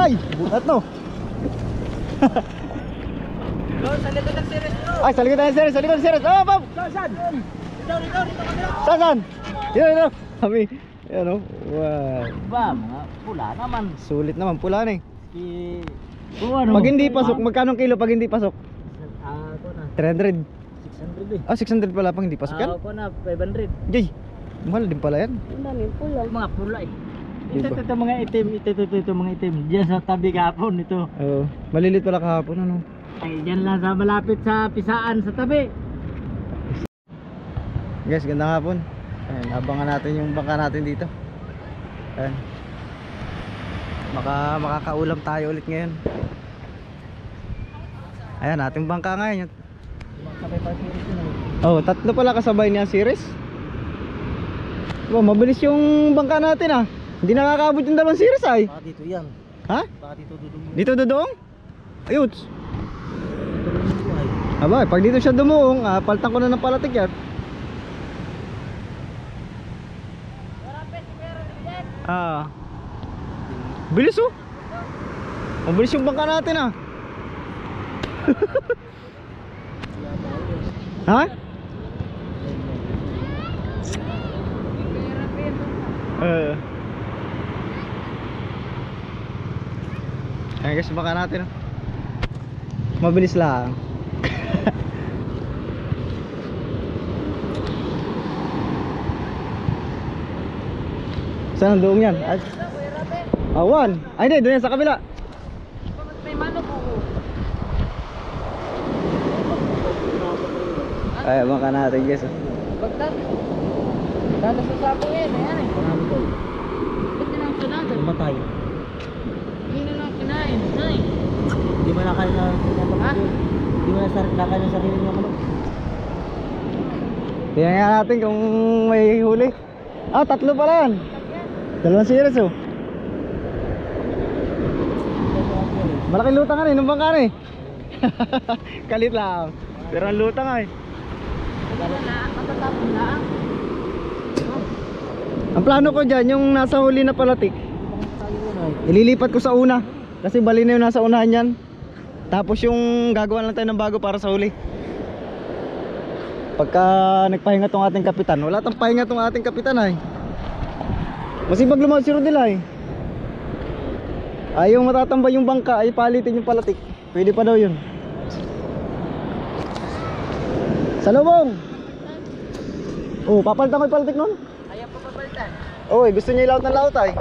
Ay, butat no. Sa likod ng series bro. Ay, sa likod ng series, sa likod ng series. Oh, Bob! Saan? Dito kabila. Saan? Dito. Kami. Ayan o. Wow. Ba, mga pula naman. Sulit naman, pula na eh. Ano? Pag hindi pasok, magkano kilo pag hindi pasok? Ako na. 300. 600 eh. Ah, 600 pala pang hindi pasok yan? Ako na 500. Jay, mahal din pala yan. Ang daming pula. Mga pula eh. Diba? Ito mga itim, ito mga itim. Diyan sa tabi kahapon ito. Oo, malilit pala kahapon ano. Ay, diyan lang sa malapit sa pisaan sa tabi. Guys, gandang hapon. Ayan, abangan natin yung bangka natin dito. Ayan. Makakaulam tayo ulit ngayon. Ayan, ating bangka ngayon. Oh, tatlo pala kasabay niya series. Wow, mabilis yung bangka natin ah. Hindi nakakaabot yung dalawang series ay. Baka dito yan. Ha? Baka dito dudong. Dito dodoong? Ayuts. Aba, pag dito siya dumuong, paltan ko na ng palatik yan. Ah. Bilis oh. Mabilis yung bangka natin ah. Ha? Ayan guys, baka natin mabilis lang. Saan ang doong yan? Awan! Ay hindi, doon yan sa kabila. May manok po. Ay, baka natin guys. Bagdad. Dada sa sapo yan. Ayan eh. Marami ko. Ba't din ang sunada? Matay. Hindi na lang kinain. Ay. Hindi mo nakain na Ha? Hindi mo nakain ng sarili niya manok. Tingnan nga natin kung may huli. Ah, tatlo pala yan. Dalawang series oh. Malaking lutang ka rin, nung bangka rin. Kalit lang. Pero ang lutang ay. Matatapon na. Ang plano ko dyan, yung nasa huli na palatik, ililipat ko sa una. Kasi bali na yung nasa unahan yan. Tapos yung gagawa lang tayo ng bago para sa huli. Pagka nagpahinga tong ating kapitan, wala tang pahinga tong ating kapitan ay. Masipag lumawad si Rodel ay. Ayaw matatambay yung bangka, ay palitin yung palatik. Pwede pa daw yun. Salubong! Oh, papalitan ko yung palatik nun. Ayaw pa papalitan. Oh, gusto niya ilaut ng laut ay.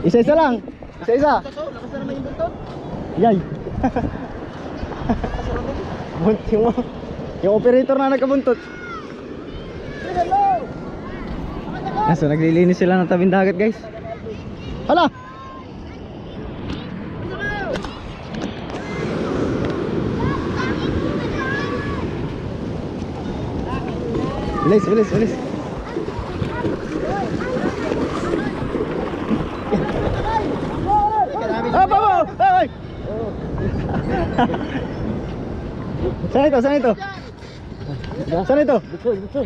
Isa-isa lang. Isa-isa. Lakas na naman yung buntot. Yay. yung operator na nagkabuntot. So naglilinis sila ng tabing dagat guys. Hala. Bilis. Ay! Saan ito?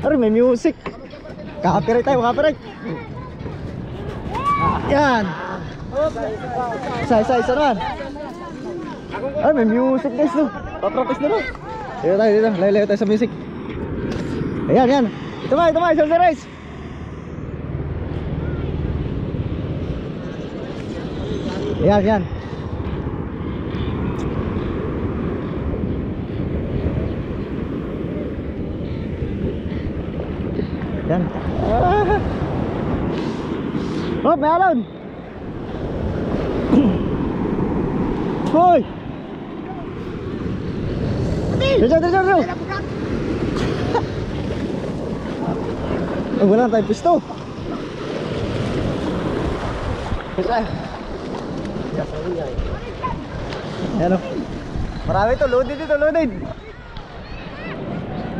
Aray, may music. Copyright tayo, copyright. Yan. Isa naman. Ay, may music guys no. Pa-practice na rin. Dito, layo tayo sa music. Ayan. Ito ba, isang series. Yan. Yan. Oh, may alon. Hoy. Diretso. Oh, wala tayong pisto. Ayan o. Marami ito, loaded dito, loaded.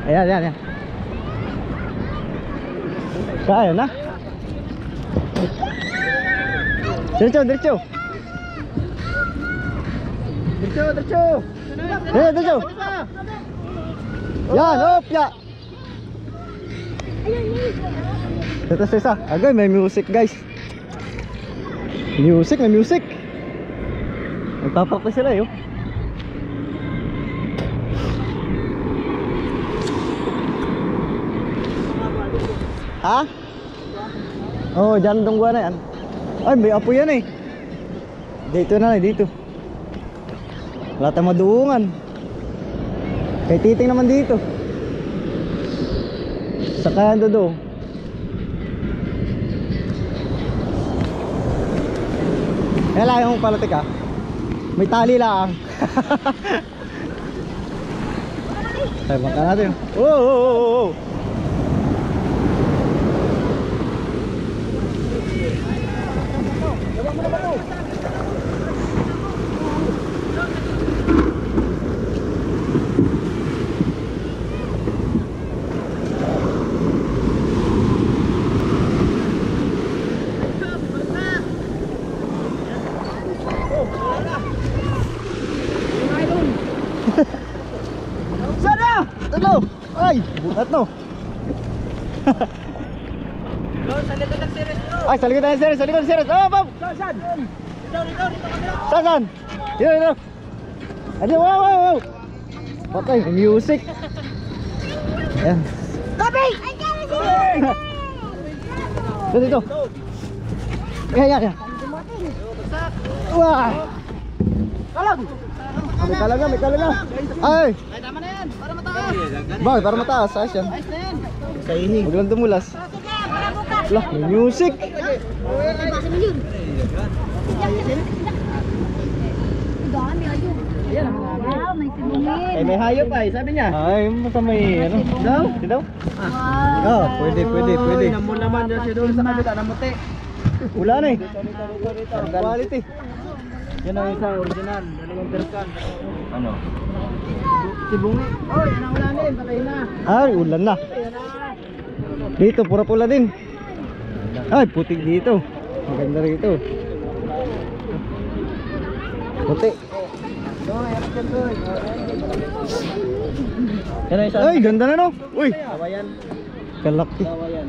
Ayan. Kaya na. Diretso. Diretso. Yan, opya. Ito sa isa. Agay, may music guys. Music, may music. Nagpapakta sila yun. Ha? Oh, dyan tungguan na yan. Ay, may apo yan eh. Dito na eh, dito. Wala tayong maduungan. Kay Titing naman dito. Sakayan doon. Kaya yung palatik ha. May tali lang. Ay, bangka natin. Oh. Sana! Ito! Ay! Bukat no! Ay, sa likod tayo series! Sa likod series! Oh, Bob! Saan? Saan? Dito! Ano? Wow! Patay, may music! Ayan! Tabi! Dito! Ayan! Wah! Kalag! May kalaga! Ay! Ay, tama na yan. Para mataas. Bakit? Para mataas, ayos yan. Ayos na yan. Sa ihing. Huwag lang dumulas. Lah, may music. Wow, may sibungin. Eh, may hayop ay, sabi niya. Ay, basta may ano. Daw? Daw? Wow. Oh, pwede. Namulaman niya siya doon sa kabita, namuti. Wala na eh. Quality. Yan ang isa, original. Dalawang berkan. Ano? Sibungi. Oy, nangulanin, patay na. Ay, ulan na. Dito, pura-pula din. Ay, putik dito. Maganda rito. Puti. Yan ang isa. Ay, ganda na no. Uy, Lawayan. kalaki. Lawayan.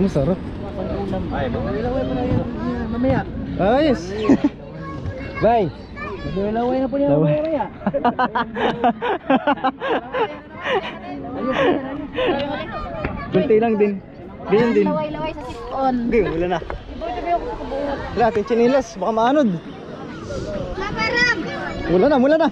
Masarap. Ay, maglaway pa na yan. Mamaya. Ayos. Bye. Maglaway na po niya Laway. mamaya. Kunti lang din. Ganyan din. Laway-laway sa sipon. Okay, wala na. Wala, ating chinilas. Baka maanod. Laparang! Wala na.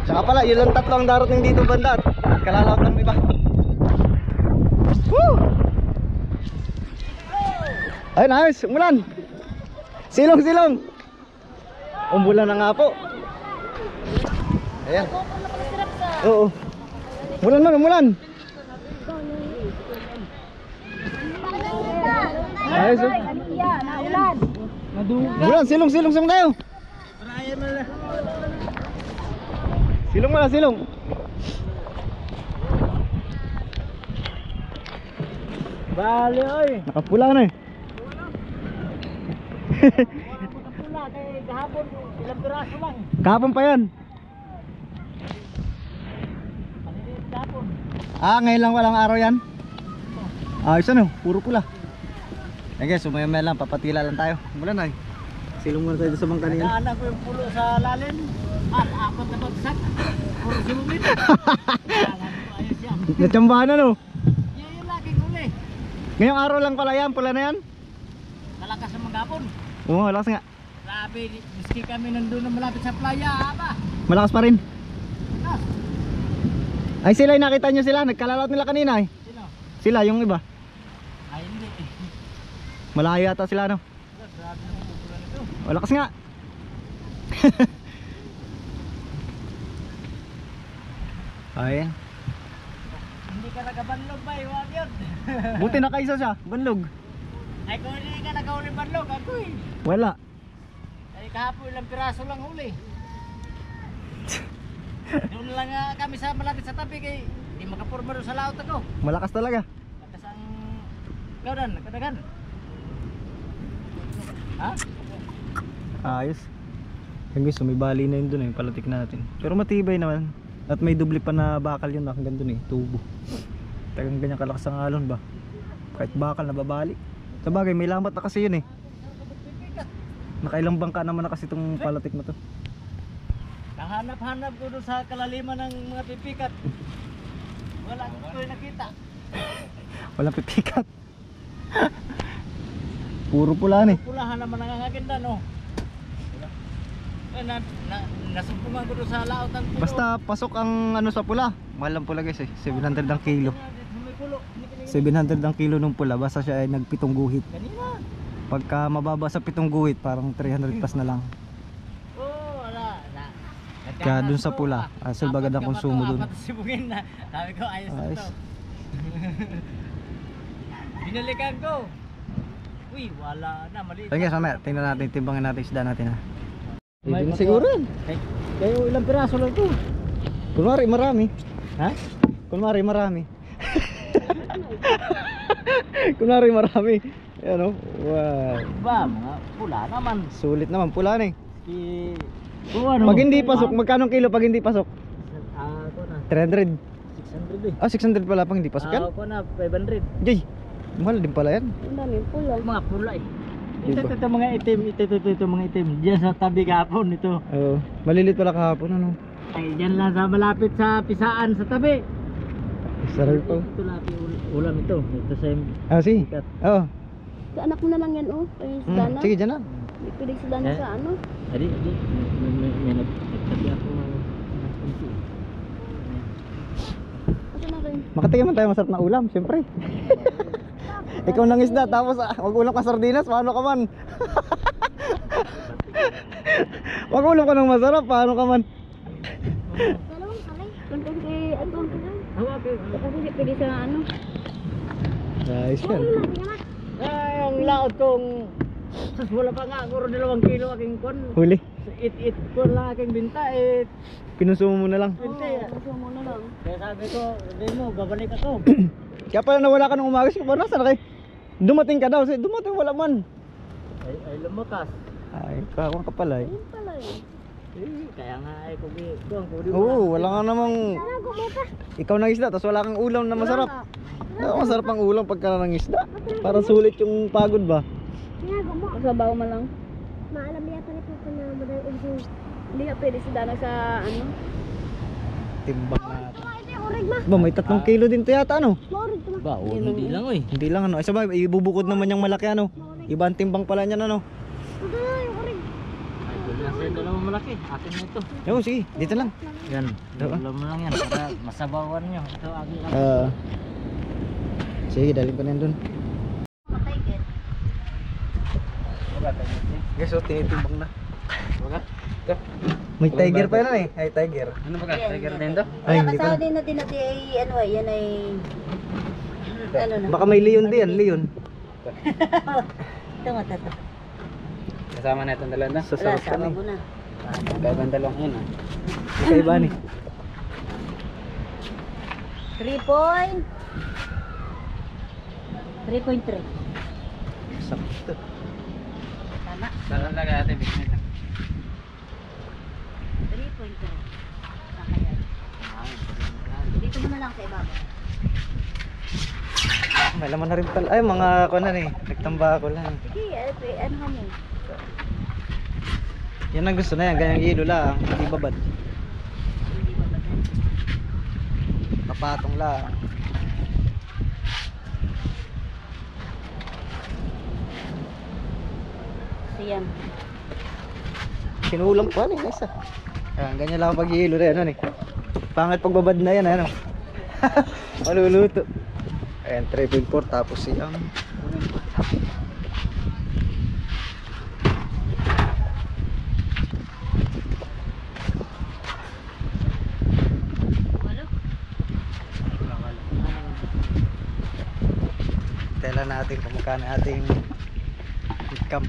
Tsaka pala, yun lang tatlo ang darating dito banda at kalalaot ng iba. Woo! Ayun, ayos, umulan. Silong. Umulan na nga po. Ayan. Oo. Umulan. Ayos, oh. Naulan. Umulan, silong tayo. Silong. Bali, oy. Nakapula na eh. Pula kay kahapon, ilang piraso lang. Kahapon pa yan. Kahapon. Ngayon lang walang araw yan. Ayos ano, puro pula. Guys, sumaya lang, papatila lang tayo. Mula na eh. Silong muna tayo sa mga kanina. Naanak ko yung pulo sa lalim. At apat na bagsak. Puro sumumit. Ayos yan. Natsambahan na no. Yan yung laki huli. Ngayong araw lang pala yan, pula na yan. Malakas ang magapon. Oo, malakas nga. Grabe, miski kami nandun na malapit sa playa, ba? Malakas pa rin. Ah, Ay sila, nakita nyo sila, nagkalalaot nila kanina eh. sino? Sila, yung iba. Ay, hindi. Malayo yata sila no. Grabe naman ang pulo nito. Malakas nga. Ayan. Hindi ka nagabanlog ba, iwag yun. Buti nakaisa siya, banlog. Ay, kung hindi ka nagahuli banlog, ako eh. Wala. Ay, kahapon ilang piraso lang huli. Doon lang kami sa malapit sa tabi kay hindi makapurma doon sa laot ako. Malakas talaga. Lakas ang gawdan, nagkadagan. Ha? Ayos. Yung guys, sumibali na yun dun yung palatik natin. Pero matibay naman. At may dubli pa na bakal yun hanggang dun tubo. Tagang ganyan kalakas ang alon ba? Kahit bakal nababali. Sa bagay, may lambat na kasi yun Nakailang bangka naman na kasi itong palatik na to. Kahanap-hanap ko doon sa kalaliman ng mga pipikat. Wala ko nakita. Walang pipikat. Puro pula Pulahan naman ang akin no. Nasumpungan ko doon sa laot ng pulo. Basta pasok ang sa pula. Mahal ang pula guys 700 ang kilo. 700 ang kilo ng pula basta siya ay nagpitong guhit. Kanina. Pagka mababa sa pitong guhit parang 300 plus na lang. Wala. Kaya dun sa pula, asal bagad ang konsumo dun. Sibugin na. Sabi ko ayos na Ayos. to. Binalikan ko. Uy, wala na. Maliit. Sige, mamaya tingnan natin, timbangin natin isda natin May Hindi na siguro yan. Kayo ilang piraso lang ito? Kunwari marami. Ha? Kunwari marami. Kunwari marami. Ayan wow. Ba, mga pula naman. Sulit naman, pula Ano? Pag hindi pasok, magkano kilo pag hindi pasok? Ako na. 300. 600 600 pala pag hindi pasok yan. Ako na, 500. Jay, mahal din pala yan. Ang daming pula. Mga pula Diba? Ito mga itim, ito mga itim. Diyan sa tabi kapon ito. Oo, malilit pala kahapon Ay, diyan lang sa malapit sa pisaan sa tabi. Sarap po. Ito laki ulam ito. Ito sa Sige. ikat. Oo. Sa anak mo na lang yan, Ay, Dana. Sige, dyan na. Hindi pwede si Dana sa ano. Adi. May nagtabi ako. Asa na rin? Makatikim man tayo masarap na ulam, siyempre. Ikaw nang isda, tapos mag-ulam ka sardinas, paano ka man? Mag-ulam ka ng masarap, paano ka man? Dalawang kalay. Kung kay Anton ka lang. Okay. Kasi hindi pwede sa ano. Ayos yan. Ay, ang laot kong sus, wala pa nga, guro 2 kilo aking kon. Huli. It ko lang aking binta, Pinusumo mo na lang. Gusto mo na lang. Kaya sabi ko, hindi mo, babalik ako. Kaya pala nawala ka ng umaga, siguro nasa na kayo? Dumating ka daw, dumating wala man. Ay lumakas. Ay, kakawang ka pala Ayun pala yun. Kaya nga ay kubi. Oo, wala nga namang... Ikaw ng isda, tapos wala kang ulam na masarap. Masarap ang ulam pagka ng isda. Para sulit yung pagod ba? Masabaw mo lang. Maalam niya pa rin po na madal hindi ka pwede si Dana sa ano. Timbang natin. Orig ma. Ba, may 3 kilo din to yata Orig ma. Ba, hindi lang oy. Hindi lang Ay sabay, ibubukod naman yung malaki Iba ang timbang pala niyan Ito na yung orig. Ay, nasa yung dalawang malaki. Akin na ito. Oo, sige, dito lang. Yan. Oo. Alam mo lang yan. Para masabawan nyo. Ito akin lang. Sige, dalhin ko na yan dun. Mataykit. Guys, tinitimbang na. Baga? May tiger pa yan Ay, tiger. Ano baga? Tiger din to? Ay, hindi pa. Kasama din natin ay ano ay yan ay ano na. Baka may leon din yan, leon. Ito nga tato. Kasama na itong dalawa na? Sa sarap ka Sama mo na. Gagawin dalawang yun Ikaiba 3.3. Sakto. Tama. Dalang lagay ate, business. 3.3. Saka yan. Dito mo na lang sa ibabaw. May laman na rin pala. Ay, mga nagtamba ako lang. Sige, ano ka niya? Yan ang gusto na yan, ganyang hilo lang. Hindi babad. Hindi ba ba? Kapatong lang. Siyam. Sinulam ko isa. Ayan, ganyan lang pag hilo na yan Pangit pagbabad na yan Maluluto. Ayan, 3.4 tapos siyam. Walo? Tela natin kung magkano ating income.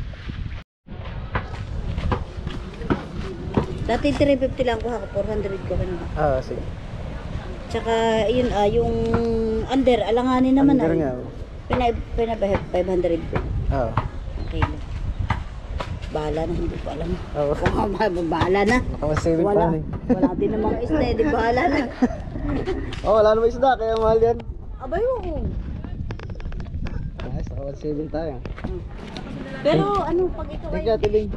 Dati 350 lang ko, 400 ko kanina. Sige. Tsaka yun yung under, alanganin naman Under nga. Pinabahit 500 ko. Oo. Okay lang. Bahala na, hindi ko alam. Oo. Bahala na. Nakamasaving pa Wala. eh. Wala din namang isda, di bahala na. Oh, wala naman isda, kaya mahal yan. Abay, oo. Nice, nakamasaving tayo. Pero ano, pag ito ay... Teka, tiling.